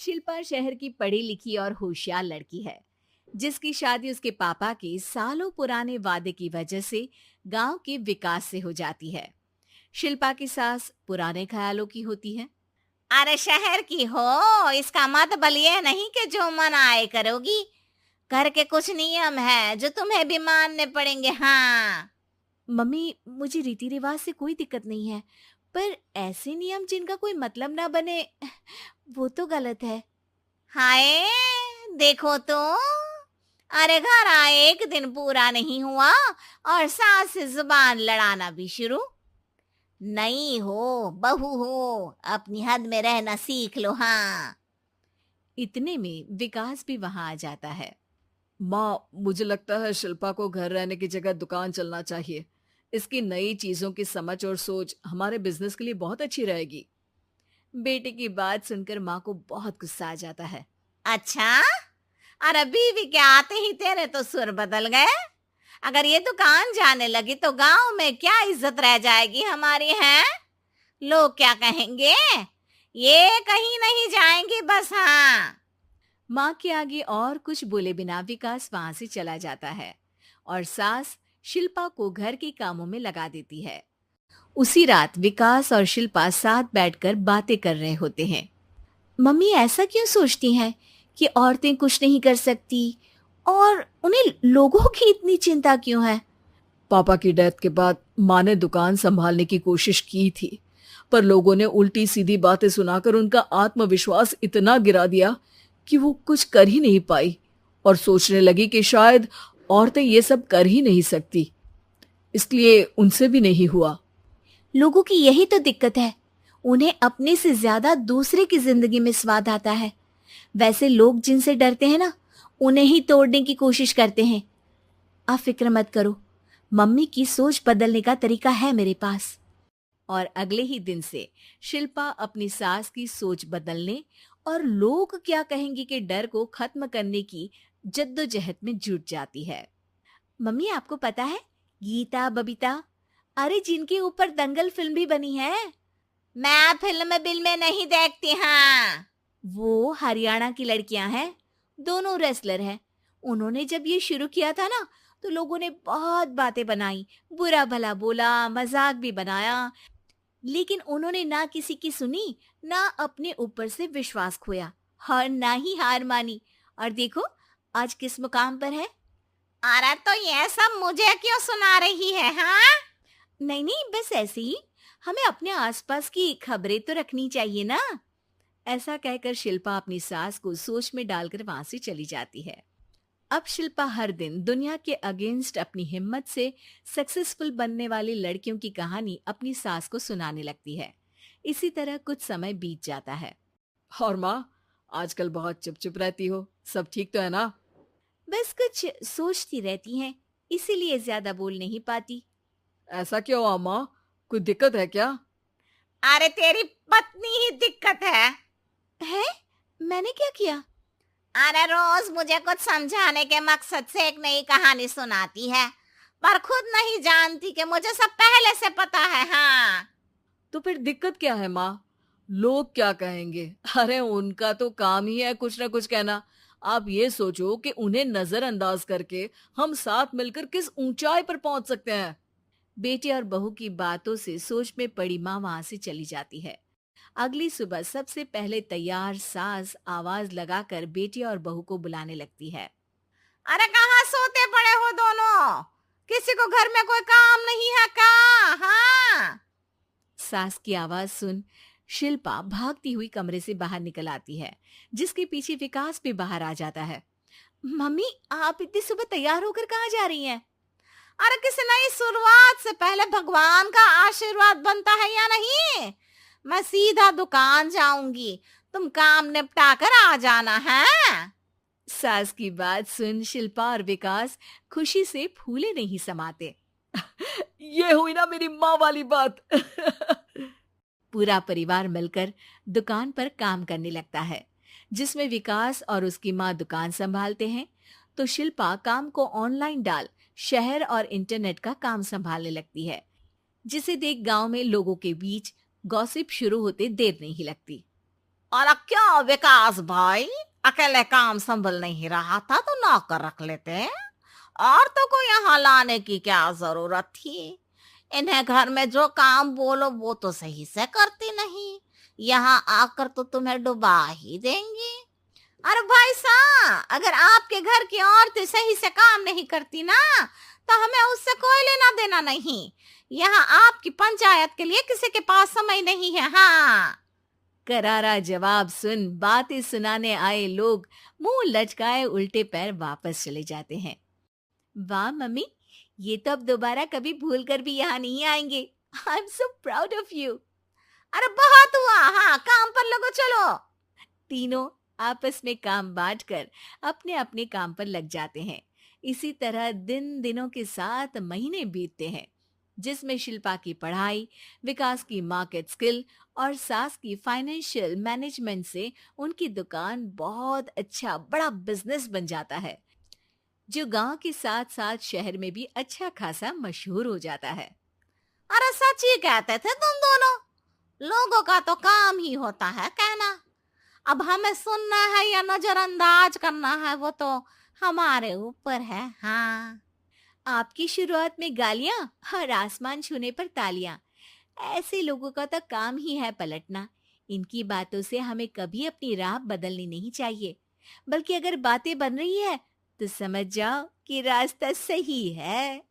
शिल्पा शहर की पढ़ी लिखी और होशियार लड़की है, जिसकी शादी उसके पापा के सालों पुराने वादे की वजह से गांव के विकास से हो जाती है। शिल्पा की सास पुराने ख्यालों की होती है। अरे शहर की हो, इसका मतलब ये नहीं कि जो मन आए करोगी। घर के कुछ नियम है जो तुम्हें भी मानने पड़ेंगे। हाँ। मम्मी, मुझे रीति रिवाज से कोई दिक्कत नहीं है, पर ऐसे नियम जिनका कोई मतलब ना बने वो तो गलत है। हाय, देखो तो। अरे घर आए एक दिन पूरा नहीं हुआ और सास से जुबान लड़ाना भी शुरू। नहीं हो, बहू हो, अपनी हद में रहना सीख लो। हाँ। इतने में विकास भी वहां आ जाता है। माँ, मुझे लगता है शिल्पा को घर रहने की जगह दुकान चलना चाहिए। इसकी नई चीजों की समझ और सोच हमारे बिजनेस के लिए बहुत अच्छी रहेगी। बेटे की बात सुनकर माँ को बहुत गुस्सा आ जाता है। अच्छा, अरे बीवी के आते ही तेरे तो सुर बदल गए। अगर ये दुकान जाने लगी तो गांव में क्या इज्जत रह जाएगी हमारी है। लोग क्या कहेंगे। ये कहीं नहीं जाएंगी बस। हाँ। माँ के आगे और कुछ बोले बिना विकास वहां से चला जाता है और सास शिल्पा को घर के कामों में लगा देती है। उसी रात विकास और शिल्पा साथ बैठकर बातें कर रहे होते हैं। मम्मी ऐसा क्यों सोचती हैं कि औरतें कुछ नहीं कर सकती, और उन्हें लोगों की इतनी चिंता क्यों है? पापा की डेथ के बाद माँ ने दुकान संभालने की कोशिश की थी, पर लोगों ने उल्टी सीधी बातें सुनाकर उनका आत्मविश्वास इतना गिरा दिया कि वो कुछ कर ही नहीं पाई और सोचने लगी कि शायद औरतें ये सब कर ही नहीं सकती। इसलिए उनसे भी नहीं हुआ। लोगों की यही तो दिक्कत है, उन्हें अपने से ज्यादा दूसरे की जिंदगी में स्वाद आता है। वैसे लोग जिनसे डरते हैं ना, उन्हें ही तोड़ने की कोशिश करते हैं। आप फिक्र मत करो, मम्मी की सोच बदलने का तरीका है मेरे पास। और अगले ही दिन से शिल्पा अपनी सास की सोच बदलने और लोग क्या कहेंगे के डर को खत्म करने की जद्दोजहद में जुट जाती है। मम्मी, आपको पता है, गीता बबीता, अरे जिनके ऊपर दंगल फिल्म भी बनी है, मैं फिल्म बिल में नहीं देखती। हाँ। वो हरियाणा की लड़कियां हैं। दोनों रेसलर हैं। उन्होंने जब ये शुरू किया था ना, तो लोगों ने बहुत बातें बनाई, बुरा भला बोला, मजाक भी बनाया, लेकिन उन्होंने ना किसी की सुनी, ना अपने ऊपर से विश्वास खोया और ना ही हार मानी। और देखो आज किस मुकाम पर है। अरे तो ये सब मुझे क्यों सुना रही है। हाँ। नहीं नहीं, बस ऐसे ही, हमें अपने आसपास की खबरें तो रखनी चाहिए ना। ऐसा कहकर शिल्पा अपनी सास को सोच में डालकर वहां से चली जाती है। अब शिल्पा हर दिन दुनिया के अगेंस्ट अपनी हिम्मत से सक्सेसफुल बनने वाली लड़कियों की कहानी अपनी सास को सुनाने लगती है। इसी तरह कुछ समय बीत जाता है। और माँ, आजकल बहुत चुप चुप रहती हो, सब ठीक तो है ना? बस कुछ सोचती रहती हैं, इसीलिए ज्यादा बोल नहीं पाती। ऐसा क्यों हुआ माँ? कोई दिक्कत है क्या? अरे तेरी पत्नी ही दिक्कत है? मैंने क्या किया? अरे रोज मुझे कुछ समझाने के मकसद से एक नई कहानी सुनाती है, पर खुद नहीं जानती कि मुझे सब पहले से पता है। हाँ। तो फिर दिक्कत क्या है माँ? लोग क्या कहेंगे? अरे उनका तो काम ही है कुछ ना कुछ कहना। आप ये सोचो कि उन्हें नजरअंदाज करके हम साथ मिलकर किस ऊंचाई पर पहुंच सकते हैं। बेटे और बहू की बातों से सोच में पड़ी माँ वहां से चली जाती है। अगली सुबह सबसे पहले तैयार सास आवाज लगाकर बेटी और बहू को बुलाने लगती है। अरे कहाँ सोते पड़े हो दोनों? किसी को घर में कोई काम नहीं है का? हाँ। सास की आवाज सुन शिल्पा भागती हुई कमरे से बाहर निकल आती है, जिसके पीछे विकास भी बाहर आ जाता है। मम्मी, आप इतनी सुबह तैयार होकर कहाँ जा रही हैं? अरे किसी नई शुरुआत से पहले भगवान का आशीर्वाद बनता है या नहीं? मैं सीधा दुकान जाऊंगी, तुम काम निपटा कर आ जाना है। सास की बात सुन शिल्पा और विकास खुशी से फूले नहीं समाते। ये हुई ना मेरी माँ वाली बात। पूरा परिवार मिलकर दुकान पर काम करने लगता है, जिसमें विकास और उसकी माँ दुकान संभालते हैं, तो शिल्पा काम को ऑनलाइन डाल शहर और इंटरनेट का काम संभालने लगती है, जिसे देख गांव में लोगों के बीच गॉसिप शुरू होते देर नहीं लगती। और क्या विकास भाई, अकेले काम संभल नहीं रहा था तो नौकर रख लेते। औरतों को यहाँ लाने की क्या जरूरत थी? इन्हें घर में जो काम बोलो वो तो सही से करती नहीं, यहाँ आकर तो तुम्हें डुबा ही देंगी। अरे भाई साहब, अगर आपके घर की औरतें सही से काम नहीं करती ना, तो हमें उससे कोई लेना देना नहीं। यहाँ आपकी पंचायत के लिए किसी के पास समय नहीं है। हाँ, करारा जवाब सुन बातें सुनाने आए लोग मुंह लटकाए उल्टे पैर वापस चले जाते हैं। वाह मम्मी, ये तो अब दोबारा कभी भूल कर भी यहाँ नहीं आएंगे। I am so proud of you. अरे बहुत हुआ, हाँ काम पर लगो चलो। तीनों आपस में काम बांटकर अपने अपने काम पर लग जाते हैं। इसी तरह दिन दिनों के साथ महीने बीतते हैं, जिसमें शिल्पा की पढ़ाई, विकास की मार्केट स्किल और सास की फाइनेंशियल मैनेजमेंट से उनकी दुकान बहुत अच्छा बड़ा बिजनेस बन जाता है, जो गांव के साथ साथ शहर में भी अच्छा खासा मशहूर हो जाता है। अरे सच ही कहते थे तुम दोनों, लोगों का तो काम ही होता है कहना। अब हमें सुनना है या नजरअंदाज करना है वो तो हमारे ऊपर है। हाँ, आपकी शुरुआत में गालियां और आसमान छूने पर तालियां, ऐसे लोगों का तो काम ही है पलटना। इनकी बातों से हमें कभी अपनी राह बदलनी नहीं चाहिए, बल्कि अगर बातें बन रही है तो समझ जाओ कि रास्ता सही है।